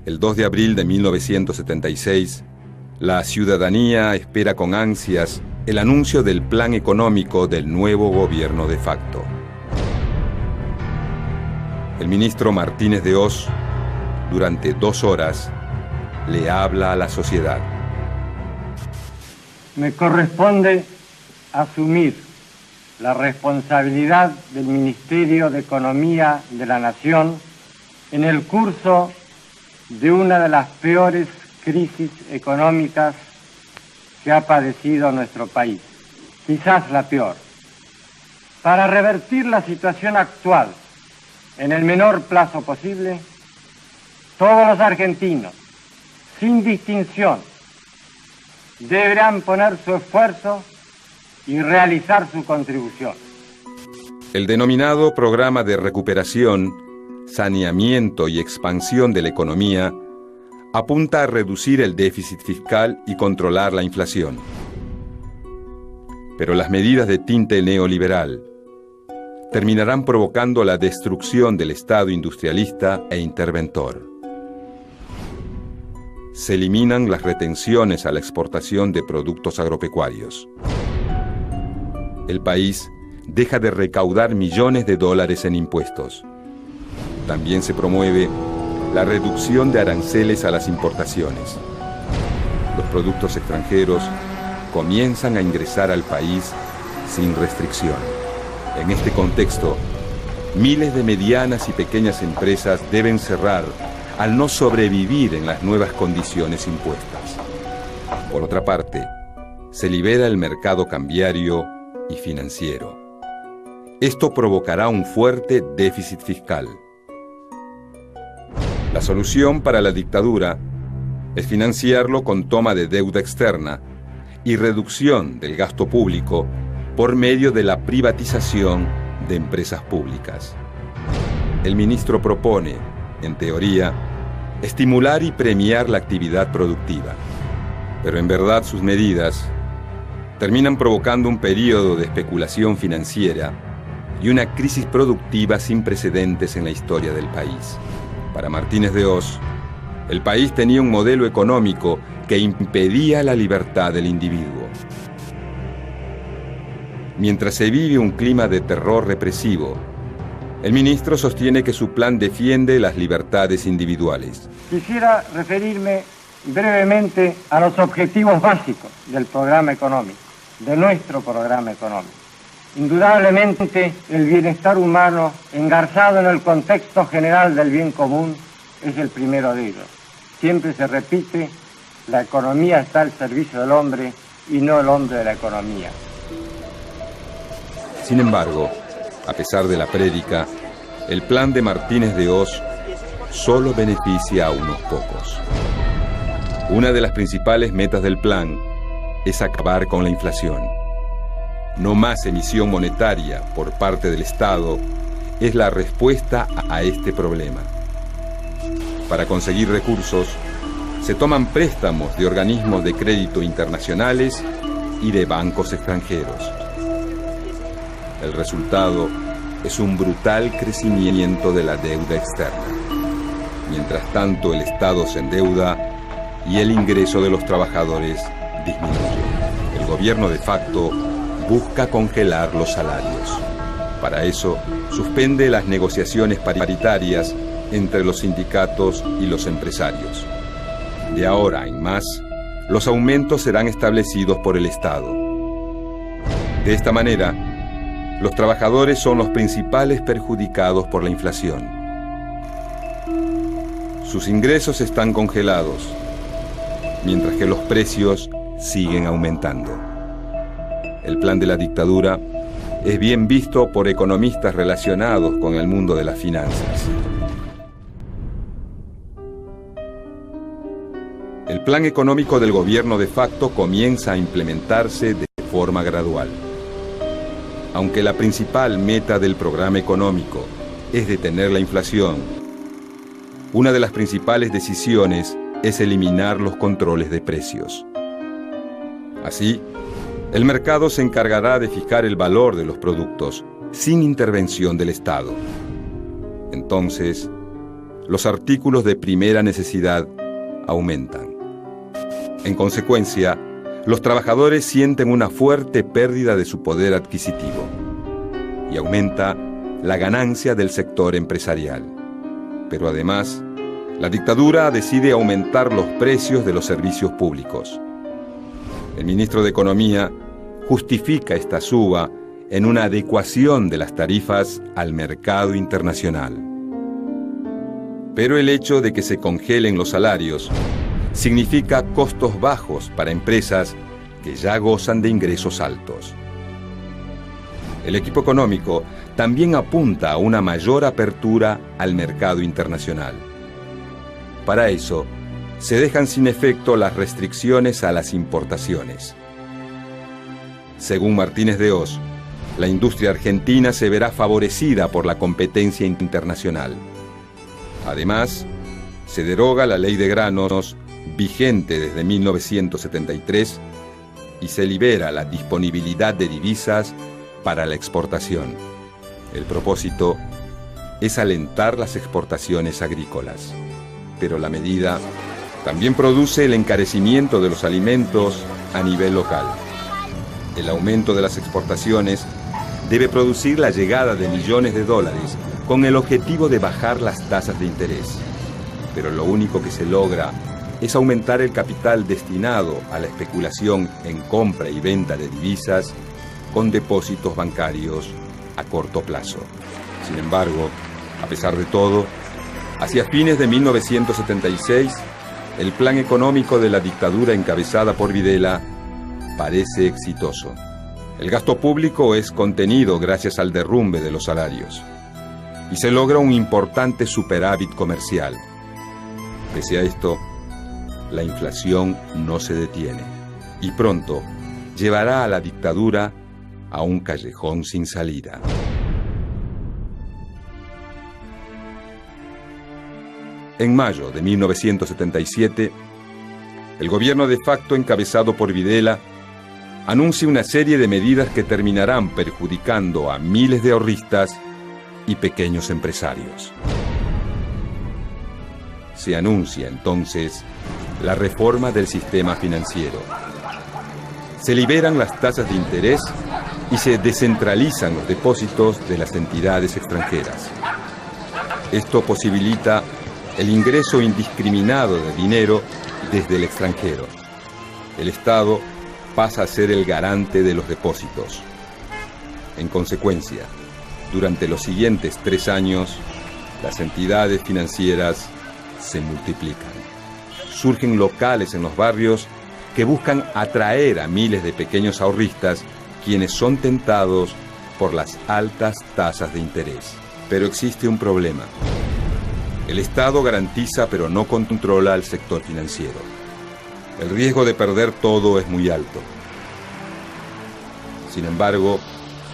El 2 de abril de 1976, la ciudadanía espera con ansias el anuncio del plan económico del nuevo gobierno de facto. El ministro Martínez de Hoz, durante 2 horas, le habla a la sociedad. Me corresponde asumir la responsabilidad del Ministerio de Economía de la Nación en el curso de una de las peores crisis económicas que ha padecido nuestro país, quizás la peor. Para revertir la situación actual en el menor plazo posible, todos los argentinos, sin distinción, deberán poner su esfuerzo y realizar su contribución. El denominado Programa de Recuperación, Saneamiento y Expansión de la Economía apunta a reducir el déficit fiscal y controlar la inflación. Pero las medidas de tinte neoliberal terminarán provocando la destrucción del Estado industrialista e interventor. Se eliminan las retenciones a la exportación de productos agropecuarios. El país deja de recaudar millones de dólares en impuestos. También se promueve la reducción de aranceles a las importaciones. Los productos extranjeros comienzan a ingresar al país sin restricción. En este contexto, miles de medianas y pequeñas empresas deben cerrar al no sobrevivir en las nuevas condiciones impuestas. Por otra parte, se libera el mercado cambiario y financiero. Esto provocará un fuerte déficit fiscal. La solución para la dictadura es financiarlo con toma de deuda externa y reducción del gasto público por medio de la privatización de empresas públicas. El ministro propone, en teoría, estimular y premiar la actividad productiva, pero en verdad sus medidas terminan provocando un período de especulación financiera y una crisis productiva sin precedentes en la historia del país. Para Martínez de Hoz, el país tenía un modelo económico que impedía la libertad del individuo. Mientras se vive un clima de terror represivo, el ministro sostiene que su plan defiende las libertades individuales. Quisiera referirme brevemente a los objetivos básicos del programa económico, de nuestro programa económico. Indudablemente, el bienestar humano, engarzado en el contexto general del bien común, es el primero de ellos. Siempre se repite, la economía está al servicio del hombre y no el hombre de la economía. Sin embargo, a pesar de la prédica, el plan de Martínez de Hoz solo beneficia a unos pocos. Una de las principales metas del plan es acabar con la inflación. No más emisión monetaria por parte del Estado es la respuesta a este problema. Para conseguir recursos, se toman préstamos de organismos de crédito internacionales y de bancos extranjeros. El resultado es un brutal crecimiento de la deuda externa. Mientras tanto, el Estado se endeuda y el ingreso de los trabajadores disminuye. El gobierno de facto busca congelar los salarios. Para eso, suspende las negociaciones paritarias entre los sindicatos y los empresarios. De ahora en más, los aumentos serán establecidos por el Estado. De esta manera, los trabajadores son los principales perjudicados por la inflación. Sus ingresos están congelados, mientras que los precios siguen aumentando. El plan de la dictadura es bien visto por economistas relacionados con el mundo de las finanzas. El plan económico del gobierno de facto comienza a implementarse de forma gradual. Aunque la principal meta del programa económico es detener la inflación, una de las principales decisiones es eliminar los controles de precios. Así, el mercado se encargará de fijar el valor de los productos sin intervención del Estado. Entonces, los artículos de primera necesidad aumentan. En consecuencia, los trabajadores sienten una fuerte pérdida de su poder adquisitivo y aumenta la ganancia del sector empresarial. Pero además, la dictadura decide aumentar los precios de los servicios públicos. El ministro de Economía justifica esta suba en una adecuación de las tarifas al mercado internacional. Pero el hecho de que se congelen los salarios significa costos bajos para empresas que ya gozan de ingresos altos. El equipo económico también apunta a una mayor apertura al mercado internacional. Para eso, se dejan sin efecto las restricciones a las importaciones. Según Martínez de Hoz, la industria argentina se verá favorecida por la competencia internacional. Además, se deroga la ley de granos vigente desde 1973 y se libera la disponibilidad de divisas para la exportación. El propósito es alentar las exportaciones agrícolas, pero la medida también produce el encarecimiento de los alimentos a nivel local. El aumento de las exportaciones debe producir la llegada de millones de dólares con el objetivo de bajar las tasas de interés. Pero lo único que se logra es aumentar el capital destinado a la especulación en compra y venta de divisas con depósitos bancarios a corto plazo. Sin embargo, a pesar de todo, hacia fines de 1976, el plan económico de la dictadura encabezada por Videla parece exitoso. El gasto público es contenido gracias al derrumbe de los salarios y se logra un importante superávit comercial. Pese a esto, la inflación no se detiene y pronto llevará a la dictadura a un callejón sin salida. En mayo de 1977, el gobierno de facto encabezado por Videla anuncia una serie de medidas que terminarán perjudicando a miles de ahorristas y pequeños empresarios. Se anuncia entonces la reforma del sistema financiero. Se liberan las tasas de interés y se descentralizan los depósitos de las entidades extranjeras. Esto posibilita el ingreso indiscriminado de dinero desde el extranjero. El Estado pasa a ser el garante de los depósitos. En consecuencia, durante los siguientes 3 años, las entidades financieras se multiplican. Surgen locales en los barrios que buscan atraer a miles de pequeños ahorristas quienes son tentados por las altas tasas de interés. Pero existe un problema. El Estado garantiza pero no controla al sector financiero. El riesgo de perder todo es muy alto. Sin embargo,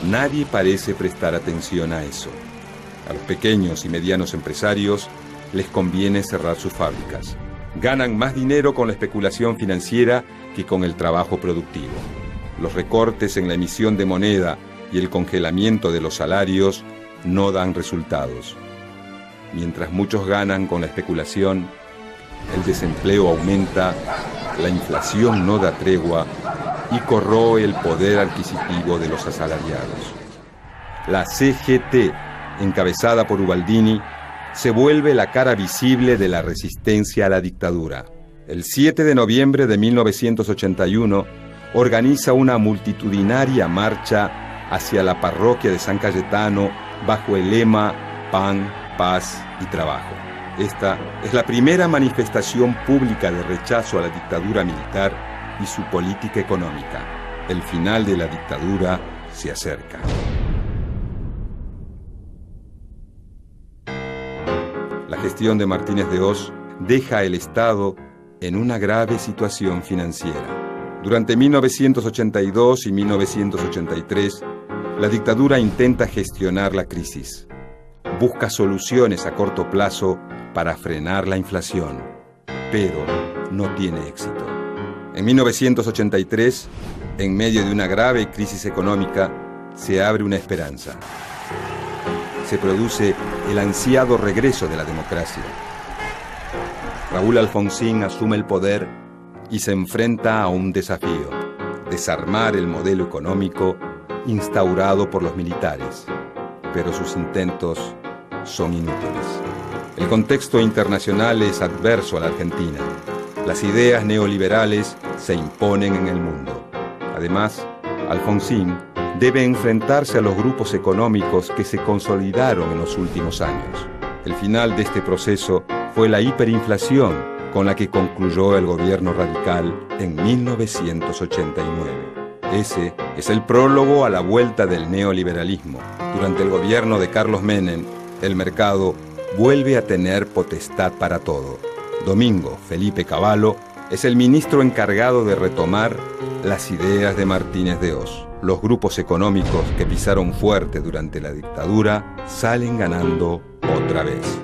nadie parece prestar atención a eso. A los pequeños y medianos empresarios les conviene cerrar sus fábricas. Ganan más dinero con la especulación financiera que con el trabajo productivo. Los recortes en la emisión de moneda y el congelamiento de los salarios no dan resultados. Mientras muchos ganan con la especulación, el desempleo aumenta, la inflación no da tregua y corroe el poder adquisitivo de los asalariados. La CGT, encabezada por Ubaldini, se vuelve la cara visible de la resistencia a la dictadura. El 7 de noviembre de 1981 organiza una multitudinaria marcha hacia la parroquia de San Cayetano bajo el lema Pan, Paz y Trabajo. Esta es la primera manifestación pública de rechazo a la dictadura militar y su política económica. El final de la dictadura se acerca. La gestión de Martínez de Hoz deja al Estado en una grave situación financiera. Durante 1982 y 1983, la dictadura intenta gestionar la crisis. Busca soluciones a corto plazo para frenar la inflación, pero no tiene éxito. En 1983, en medio de una grave crisis económica, se abre una esperanza. Se produce el ansiado regreso de la democracia. Raúl Alfonsín asume el poder y se enfrenta a un desafío: desarmar el modelo económico instaurado por los militares. Pero sus intentos son inútiles. El contexto internacional es adverso a la Argentina. Las ideas neoliberales se imponen en el mundo. Además, Alfonsín debe enfrentarse a los grupos económicos que se consolidaron en los últimos años. El final de este proceso fue la hiperinflación con la que concluyó el gobierno radical en 1989. Ese es el prólogo a la vuelta del neoliberalismo. Durante el gobierno de Carlos Menem, el mercado vuelve a tener potestad para todo. Domingo Felipe Cavallo es el ministro encargado de retomar las ideas de Martínez de Hoz. Los grupos económicos que pisaron fuerte durante la dictadura salen ganando otra vez.